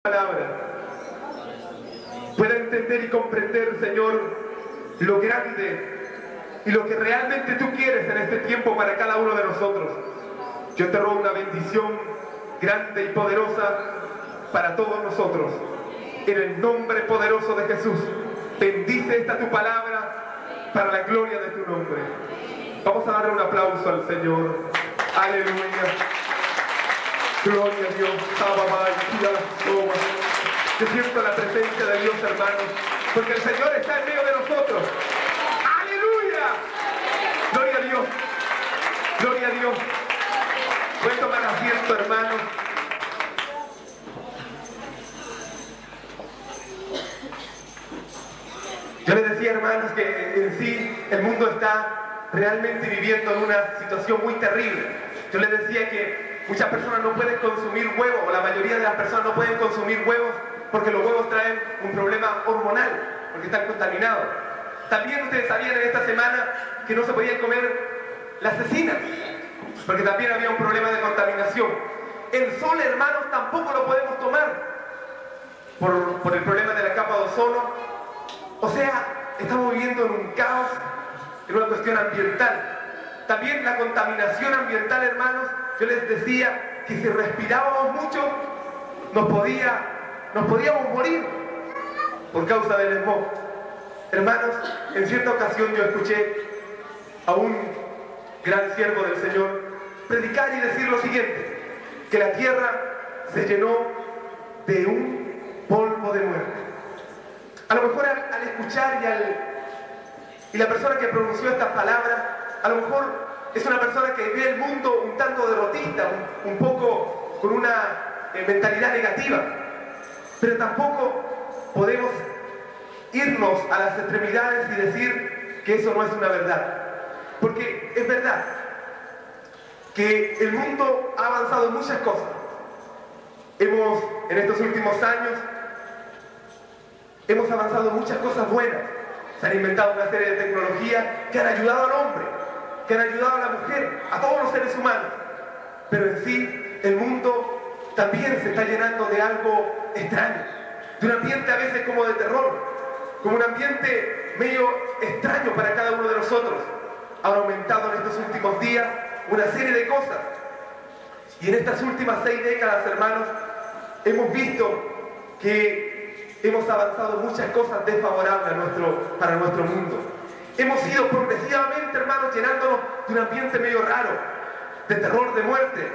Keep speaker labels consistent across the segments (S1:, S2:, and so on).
S1: Palabra pueda entender y comprender, Señor, lo grande y lo que realmente tú quieres en este tiempo para cada uno de nosotros. Yo te ruego una bendición grande y poderosa para todos nosotros. En el nombre poderoso de Jesús, bendice esta tu palabra para la gloria de tu nombre. Vamos a darle un aplauso al Señor. Aleluya. Gloria a Dios. Yo siento la presencia de Dios, hermanos, porque el Señor está en medio de nosotros. ¡Aleluya! Gloria a Dios. Gloria a Dios. Pueden tomar asiento, hermanos. Yo les decía, hermanos, que en sí el mundo está realmente viviendo en una situación muy terrible. Yo les decía que muchas personas no pueden consumir huevos, o la mayoría de las personas no pueden consumir huevos porque los huevos traen un problema hormonal, porque están contaminados. También ustedes sabían en esta semana que no se podían comer las cecinas, porque también había un problema de contaminación. El sol, hermanos, tampoco lo podemos tomar por el problema de la capa de ozono. O sea, estamos viviendo en un caos, en una cuestión ambiental. También la contaminación ambiental, hermanos. Yo les decía que si respirábamos mucho, nos podíamos morir por causa del smog. Hermanos, en cierta ocasión yo escuché a un gran siervo del Señor predicar y decir lo siguiente, que la tierra se llenó de un polvo de muerte. A lo mejor al escuchar y la persona que pronunció estas palabras, a lo mejor es una persona que ve el mundo un tanto derrotista, un poco con una mentalidad negativa. Pero tampoco podemos irnos a las extremidades y decir que eso no es una verdad. Porque es verdad que el mundo ha avanzado en muchas cosas. En estos últimos años, hemos avanzado en muchas cosas buenas. Se han inventado una serie de tecnologías que han ayudado al hombre, que han ayudado a la mujer, a todos los seres humanos. Pero en sí, el mundo también se está llenando de algo extraño, de un ambiente a veces como de terror, como un ambiente medio extraño para cada uno de nosotros. Han aumentado en estos últimos días una serie de cosas. Y en estas últimas 6 décadas, hermanos, hemos visto que hemos avanzado muchas cosas desfavorables para nuestro mundo. Hemos ido progresivamente, hermanos, llenándonos de un ambiente medio raro, de terror, de muerte.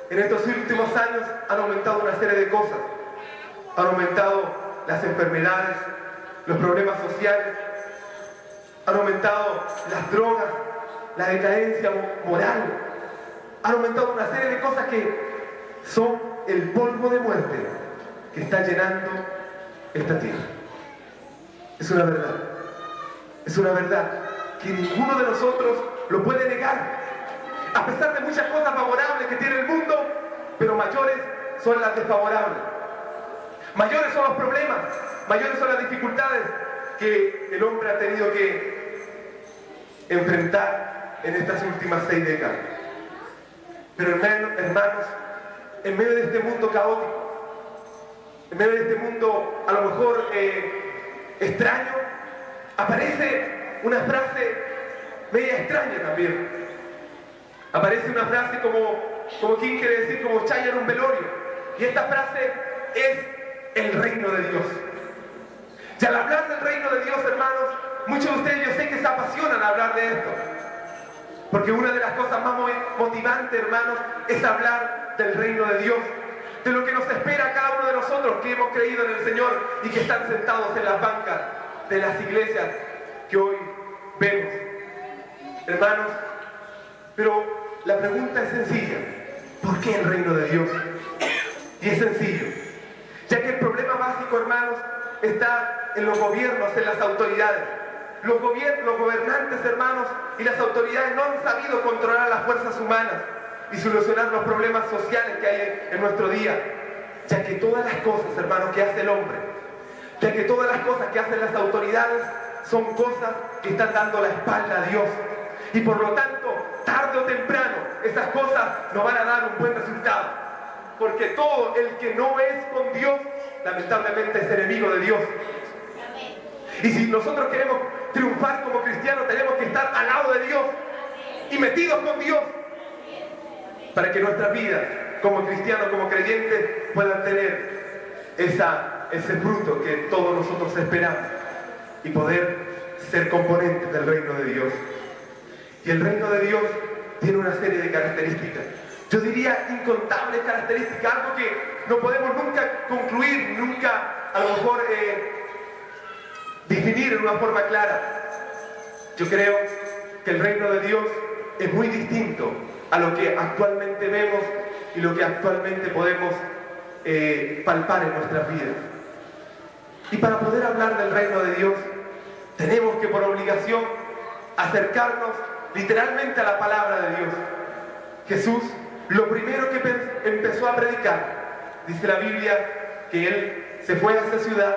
S1: En estos últimos años han aumentado una serie de cosas. Han aumentado las enfermedades, los problemas sociales, han aumentado las drogas, la decadencia moral. Han aumentado una serie de cosas que son el polvo de muerte que está llenando esta tierra. Es una verdad. Es una verdad que ninguno de nosotros lo puede negar. A pesar de muchas cosas favorables que tiene el mundo, pero mayores son las desfavorables. Mayores son los problemas, mayores son las dificultades que el hombre ha tenido que enfrentar en estas últimas 6 décadas. Pero hermanos, en medio de este mundo caótico, en medio de este mundo a lo mejor extraño, aparece una frase media extraña también. Aparece una frase como quien quiere decir, como chaya en un velorio. Y esta frase es el reino de Dios. Y al hablar del reino de Dios, hermanos, muchos de ustedes yo sé que se apasionan al hablar de esto. Porque una de las cosas más motivantes, hermanos, es hablar del reino de Dios. De lo que nos espera a cada uno de nosotros que hemos creído en el Señor y que están sentados en las bancas de las iglesias que hoy vemos. Hermanos, pero la pregunta es sencilla. ¿Por qué el reino de Dios? Y es sencillo. Ya que el problema básico, hermanos, está en los gobiernos, en las autoridades. Los gobernantes, hermanos, y las autoridades no han sabido controlar las fuerzas humanas y solucionar los problemas sociales que hay en nuestro día. Ya que todas las cosas, hermanos, que hace el hombre, ya que todas las cosas que hacen las autoridades son cosas que están dando la espalda a Dios. Y por lo tanto, tarde o temprano, esas cosas nos van a dar un buen resultado. porque todo el que no es con Dios, lamentablemente es enemigo de Dios. Y si nosotros queremos triunfar como cristianos, tenemos que estar al lado de Dios y metidos con Dios, para que nuestras vidas como cristianos, como creyentes, puedan tener ese fruto que todos nosotros esperamos y poder ser componentes del reino de Dios. Y el reino de Dios tiene una serie de características, yo diría incontables características, algo que no podemos nunca concluir, nunca a lo mejor definir en una forma clara. Yo creo que el reino de Dios es muy distinto a lo que actualmente vemos y lo que actualmente podemos palpar en nuestras vidas. Y para poder hablar del reino de Dios, tenemos que por obligación acercarnos literalmente a la palabra de Dios. Jesús, lo primero que empezó a predicar, dice la Biblia, que Él se fue a esa ciudad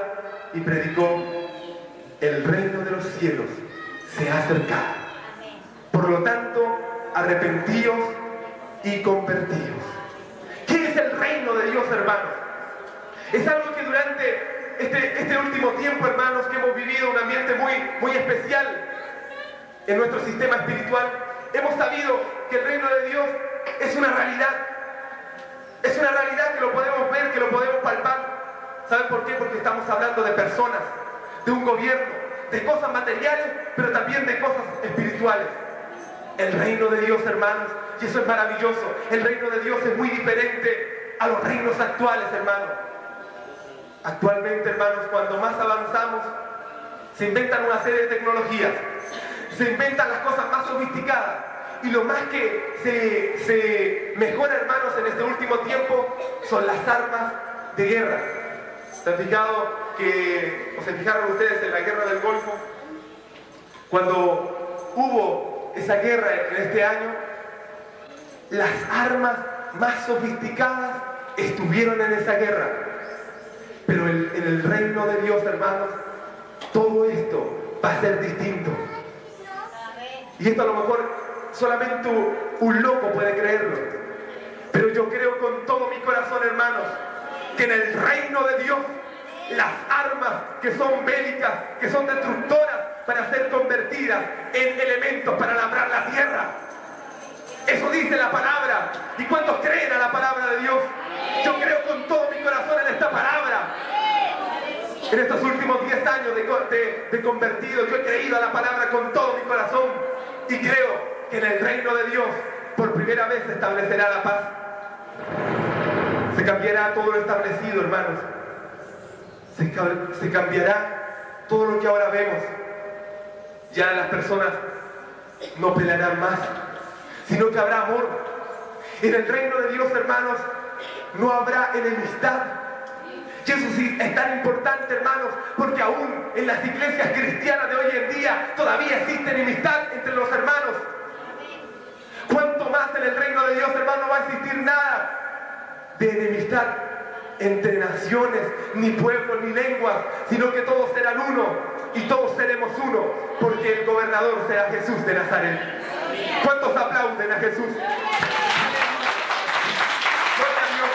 S1: y predicó: el reino de los cielos se ha acercado. Por lo tanto, arrepentíos y convertíos. ¿Qué es el reino de Dios, hermanos? Es algo que durante este último tiempo, hermanos, que hemos vivido un ambiente muy especial en nuestro sistema espiritual, hemos sabido que el reino de Dios es una realidad. Es una realidad que lo podemos ver, que lo podemos palpar. ¿Saben por qué? Porque estamos hablando de personas, de un gobierno, de cosas materiales, pero también de cosas espirituales. El reino de Dios, hermanos, y eso es maravilloso, el reino de Dios es muy diferente a los reinos actuales, hermanos. Actualmente, hermanos, cuando más avanzamos, se inventan una serie de tecnologías, se inventan las cosas más sofisticadas, y lo más que se mejora, hermanos, en este último tiempo son las armas de guerra. ¿Se han fijado o se fijaron ustedes en la guerra del Golfo? Cuando hubo esa guerra en este año, las armas más sofisticadas estuvieron en esa guerra. Pero en el reino de Dios, hermanos, todo esto va a ser distinto. Y esto a lo mejor solamente un loco puede creerlo. Pero yo creo con todo mi corazón, hermanos, que en el reino de Dios, las armas que son bélicas, que son destructoras, para ser convertidas en elementos para labrar la tierra. Eso dice la palabra. ¿Y cuántos creen a la palabra de Dios? Yo creo con todo mi corazón en esta palabra. En estos últimos 10 años de convertido, yo he creído a la palabra con todo mi corazón y creo que en el reino de Dios por primera vez se establecerá la paz. Se cambiará todo lo establecido, hermanos. Se cambiará todo lo que ahora vemos. Ya las personas no pelearán más, sino que habrá amor. En el reino de Dios, hermanos, no habrá enemistad. Y eso sí es tan importante, hermanos, porque aún en las iglesias cristianas de hoy en día todavía existe enemistad entre los hermanos. ¿Cuánto más en el reino de Dios, hermano, no va a existir nada de enemistad entre naciones, ni pueblos, ni lenguas, sino que todos serán uno y todos seremos uno, porque el gobernador será Jesús de Nazaret. ¿Cuántos aplauden a Jesús? Gloria a Dios.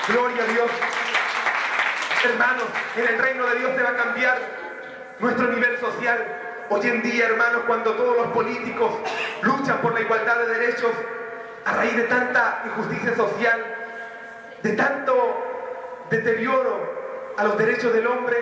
S1: Gloria a Dios. Hermanos, en el reino de Dios se va a cambiar nuestro nivel social. Hoy en día, hermanos, cuando todos los políticos luchan por la igualdad de derechos, a raíz de tanta injusticia social, de tanto deterioro a los derechos del hombre,